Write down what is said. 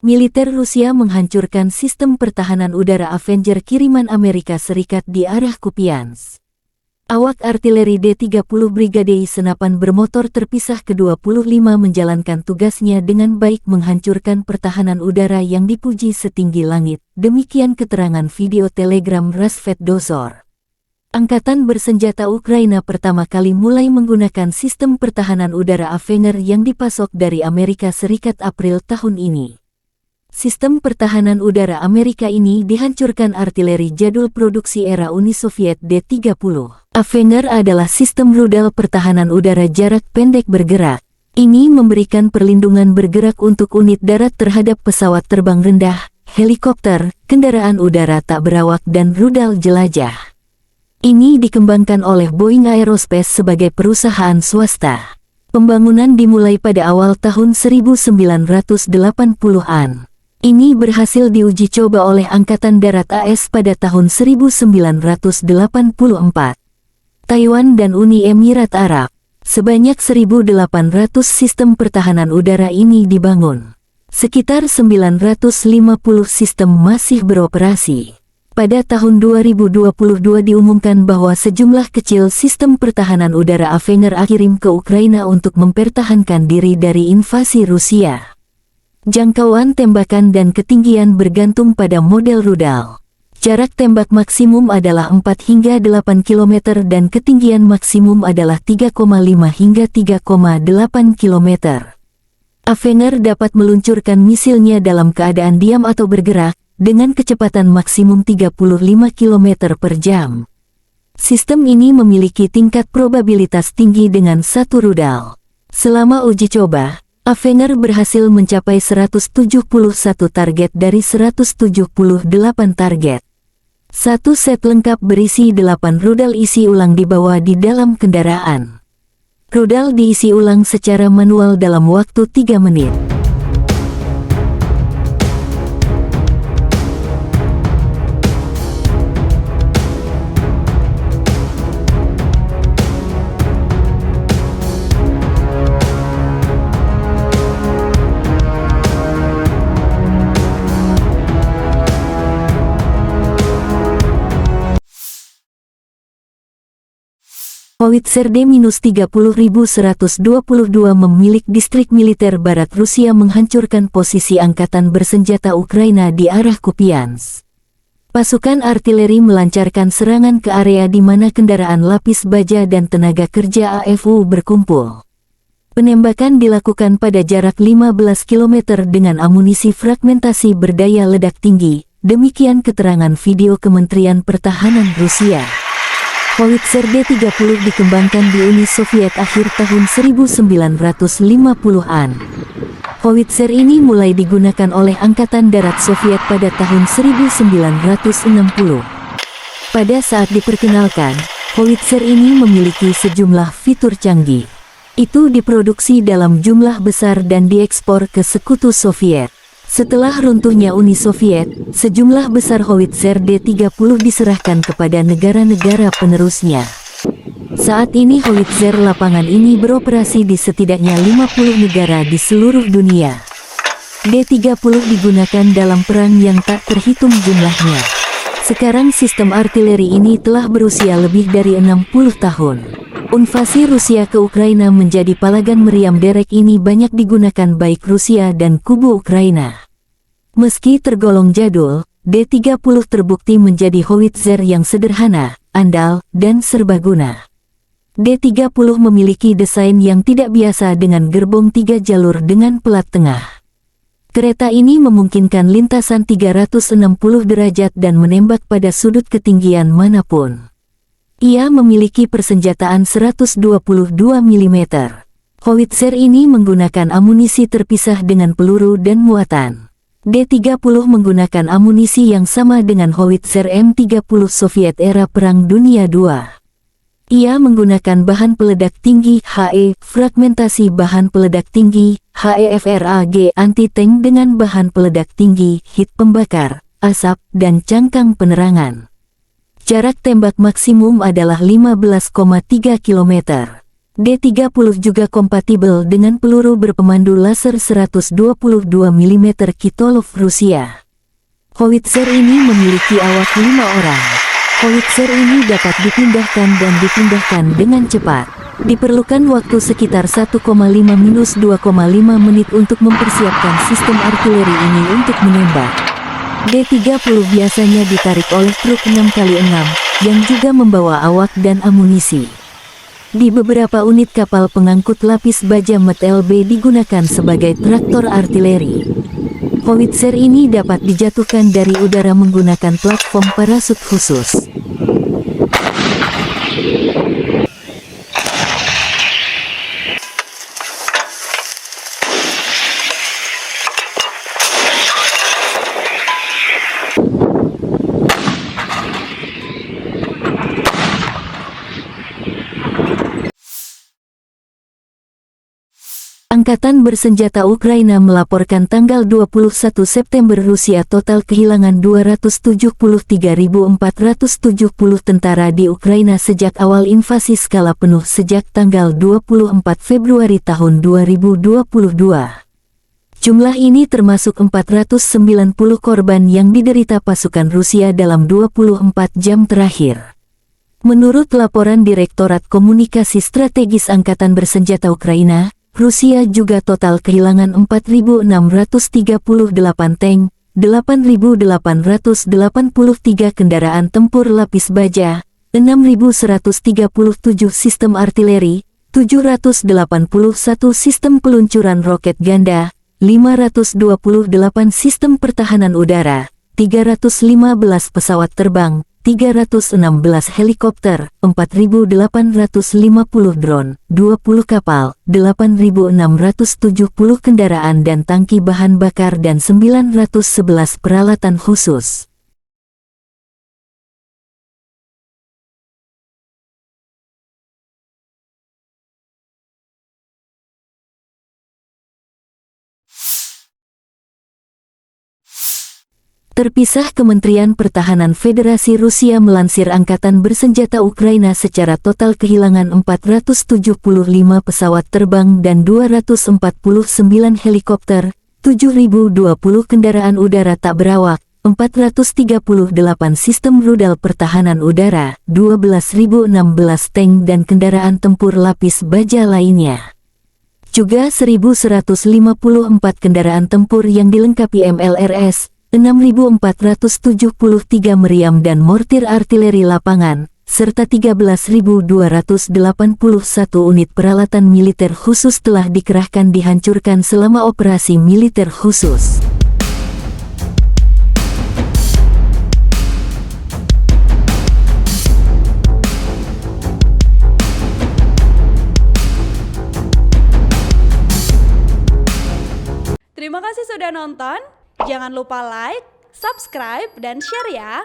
Militer Rusia menghancurkan sistem pertahanan udara Avenger kiriman Amerika Serikat di arah Kupiansk. Awak artileri D-30 Brigade Senapan bermotor terpisah ke-25 menjalankan tugasnya dengan baik menghancurkan pertahanan udara yang dipuji setinggi langit, demikian keterangan video telegram Rasvedozor. Angkatan bersenjata Ukraina pertama kali mulai menggunakan sistem pertahanan udara Avenger yang dipasok dari Amerika Serikat April tahun ini. Sistem pertahanan udara Amerika ini dihancurkan artileri jadul produksi era Uni Soviet D-30. Avenger adalah sistem rudal pertahanan udara jarak pendek bergerak. Ini memberikan perlindungan bergerak untuk unit darat terhadap pesawat terbang rendah, helikopter, kendaraan udara tak berawak dan rudal jelajah. Ini dikembangkan oleh Boeing Aerospace sebagai perusahaan swasta. Pembangunan dimulai pada awal tahun 1980-an. Ini berhasil diuji coba oleh Angkatan Darat AS pada tahun 1984. Taiwan dan Uni Emirat Arab. Sebanyak 1.800 sistem pertahanan udara ini dibangun. Sekitar 950 sistem masih beroperasi. Pada tahun 2022 diumumkan bahwa sejumlah kecil sistem pertahanan udara Avenger kirim ke Ukraina untuk mempertahankan diri dari invasi Rusia. Jangkauan tembakan dan ketinggian bergantung pada model rudal. Jarak tembak maksimum adalah 4 hingga 8 km dan ketinggian maksimum adalah 3,5 hingga 3,8 km. Avenger dapat meluncurkan misilnya dalam keadaan diam atau bergerak, dengan kecepatan maksimum 35 km per jam. Sistem ini memiliki tingkat probabilitas tinggi dengan satu rudal. Selama uji coba, Avenger berhasil mencapai 171 target dari 178 target. Satu set lengkap berisi 8 rudal isi ulang dibawa di dalam kendaraan. Rudal diisi ulang secara manual dalam waktu 3 menit. Howitzer D-30.122 memilik distrik militer barat Rusia menghancurkan posisi angkatan bersenjata Ukraina di arah Kupiansk. Pasukan artileri melancarkan serangan ke area di mana kendaraan lapis baja dan tenaga kerja AFU berkumpul. Penembakan dilakukan pada jarak 15 km dengan amunisi fragmentasi berdaya ledak tinggi, demikian keterangan video Kementerian Pertahanan Rusia. Howitzer D-30 dikembangkan di Uni Soviet akhir tahun 1950-an. Howitzer ini mulai digunakan oleh Angkatan Darat Soviet pada tahun 1960. Pada saat diperkenalkan, howitzer ini memiliki sejumlah fitur canggih. Itu diproduksi dalam jumlah besar dan diekspor ke Sekutu Soviet. Setelah runtuhnya Uni Soviet, sejumlah besar howitzer D-30 diserahkan kepada negara-negara penerusnya. Saat ini howitzer lapangan ini beroperasi di setidaknya 50 negara di seluruh dunia. D-30 digunakan dalam perang yang tak terhitung jumlahnya. Sekarang sistem artileri ini telah berusia lebih dari 60 tahun. Invasi Rusia ke Ukraina menjadi palagan meriam derek ini banyak digunakan baik Rusia dan kubu Ukraina. Meski tergolong jadul, D-30 terbukti menjadi howitzer yang sederhana, andal, dan serbaguna. D-30 memiliki desain yang tidak biasa dengan gerbong 3 jalur dengan pelat tengah. Kereta ini memungkinkan lintasan 360 derajat dan menembak pada sudut ketinggian manapun. Ia memiliki persenjataan 122 mm. Howitzer ini menggunakan amunisi terpisah dengan peluru dan muatan. D-30 menggunakan amunisi yang sama dengan howitzer M30 Soviet era Perang Dunia II. Ia menggunakan bahan peledak tinggi HE, fragmentasi bahan peledak tinggi HEFRAG anti-tank dengan bahan peledak tinggi, hit pembakar, asap, dan cangkang penerangan. Jarak tembak maksimum adalah 15,3 km. D-30 juga kompatibel dengan peluru berpemandu laser 122 mm Kitolov Rusia. Howitzer ini memiliki awak 5 orang. Howitzer ini dapat dipindahkan dan dipindahkan dengan cepat. Diperlukan waktu sekitar 1,5-2,5 menit untuk mempersiapkan sistem artileri ini untuk menembak. D-30 biasanya ditarik oleh truk 6x6, yang juga membawa awak dan amunisi. Di beberapa unit kapal pengangkut lapis baja MT-LB digunakan sebagai traktor artileri. Howitzer ini dapat dijatuhkan dari udara menggunakan platform parasut khusus. Angkatan Bersenjata Ukraina melaporkan tanggal 21 September Rusia total kehilangan 273.470 tentara di Ukraina sejak awal invasi skala penuh sejak tanggal 24 Februari tahun 2022. Jumlah ini termasuk 490 korban yang diderita pasukan Rusia dalam 24 jam terakhir. Menurut laporan Direktorat Komunikasi Strategis Angkatan Bersenjata Ukraina, Rusia juga total kehilangan 4.638 tank, 8.883 kendaraan tempur lapis baja, 6.137 sistem artileri, 781 sistem peluncuran roket ganda, 528 sistem pertahanan udara, 315 pesawat terbang, 316 helikopter, 4.850 drone, 20 kapal, 8.670 kendaraan dan tangki bahan bakar dan 911 peralatan khusus. Terpisah, Kementerian Pertahanan Federasi Rusia melansir Angkatan Bersenjata Ukraina secara total kehilangan 475 pesawat terbang dan 249 helikopter, 7.020 kendaraan udara tak berawak, 438 sistem rudal pertahanan udara, 12.016 tank dan kendaraan tempur lapis baja lainnya. Juga 1.154 kendaraan tempur yang dilengkapi MLRS, 6.473 meriam dan mortir artileri lapangan, serta 13.281 unit peralatan militer khusus telah dikerahkan dihancurkan selama operasi militer khusus. Terima kasih sudah nonton. Jangan lupa like, subscribe, dan share ya!